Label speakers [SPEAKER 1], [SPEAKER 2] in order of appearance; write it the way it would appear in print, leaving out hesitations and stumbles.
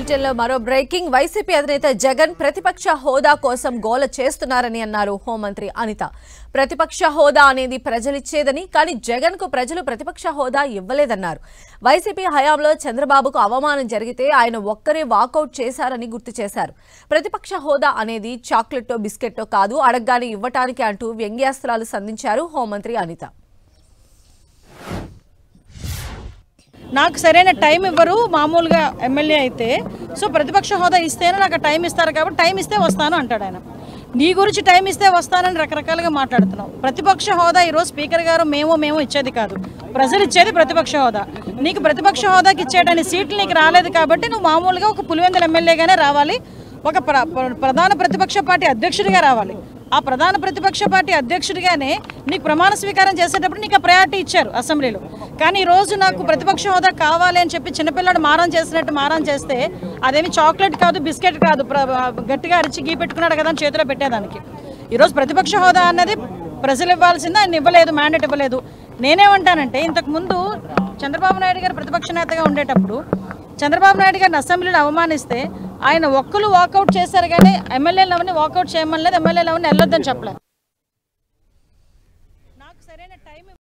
[SPEAKER 1] బులెటిన్లో మరో breaking. YCP అధినేత జగన్ ప్రతిపక్ష హోదా కోసం గోల చేస్తున్నారని అన్నారు హోంమంత్రి అనిత. ప్రతిపక్ష హోదా అనేది ప్రజలిచ్చేదని, కానీ జగన్ కు ప్రజలు ప్రతిపక్ష హోదా ఇవ్వలేదన్నారు. వైసీపీ హయాంలో చంద్రబాబుకు అవమానం జరిగితే ఆయన ఒక్కరే వాకౌట్ చేశారని గుర్తు చేశారు. ప్రతిపక్ష హోదా అనేది చాక్లెట్టో బిస్కెట్టో కాదు, అడగ్గానే ఇవ్వటానికి అంటూ వ్యంగ్యాస్త్రాలు సంధించారు హోంమంత్రి అనిత.
[SPEAKER 2] నాకు సరైన టైం ఇవ్వరు మామూలుగా ఎమ్మెల్యే అయితే, సో ప్రతిపక్ష హోదా ఇస్తేనే నాకు టైం ఇస్తారు కాబట్టి టైం ఇస్తే వస్తాను అంటాడు ఆయన. నీ గురించి టైం ఇస్తే వస్తానని రకరకాలుగా మాట్లాడుతున్నావు. ప్రతిపక్ష హోదా ఈరోజు స్పీకర్ గారు మేము ఇచ్చేది కాదు, ప్రజలు ఇచ్చేది ప్రతిపక్ష హోదా. నీకు ప్రతిపక్ష హోదాకి ఇచ్చేయడానికి సీట్లు నీకు రాలేదు కాబట్టి నువ్వు మామూలుగా ఒక పులివెందుల ఎమ్మెల్యేగానే రావాలి, ఒక ప్రధాన ప్రతిపక్ష పార్టీ అధ్యక్షుడిగా రావాలి. ఆ ప్రధాన ప్రతిపక్ష పార్టీ అధ్యక్షుడిగానే నీకు ప్రమాణ స్వీకారం చేసేటప్పుడు నీకు ఆ ప్రయారిటీ ఇచ్చారు అసెంబ్లీలో. కానీ ఈరోజు నాకు ప్రతిపక్ష హోదా కావాలి అని చెప్పి చిన్నపిల్లడు మారం చేసినట్టు మారం చేస్తే అదేమి చాక్లెట్ కాదు, బిస్కెట్ కాదు, గట్టిగా అరిచి గీ పెట్టుకున్నాడు కదా అని చేతిలో పెట్టేదానికి. ఈరోజు ప్రతిపక్ష హోదా అన్నది ప్రజలు ఇవ్వాల్సిందే, ఆయన ఇవ్వలేదు, మ్యాండేట్ ఇవ్వలేదు. నేనేమంటానంటే, ఇంతకుముందు చంద్రబాబు నాయుడు గారు ప్రతిపక్ష నేతగా ఉండేటప్పుడు చంద్రబాబు నాయుడు గారిని అసెంబ్లీలో అవమానిస్తే ఆయన ఒక్కరు వాకౌట్ చేశారు, కానీ ఎమ్మెల్యేలు ఎవరిని వాకౌట్ చేయమని లేదు, ఎమ్మెల్యేలు ఎవరిని వెళ్ళొద్దని చెప్పలేదు.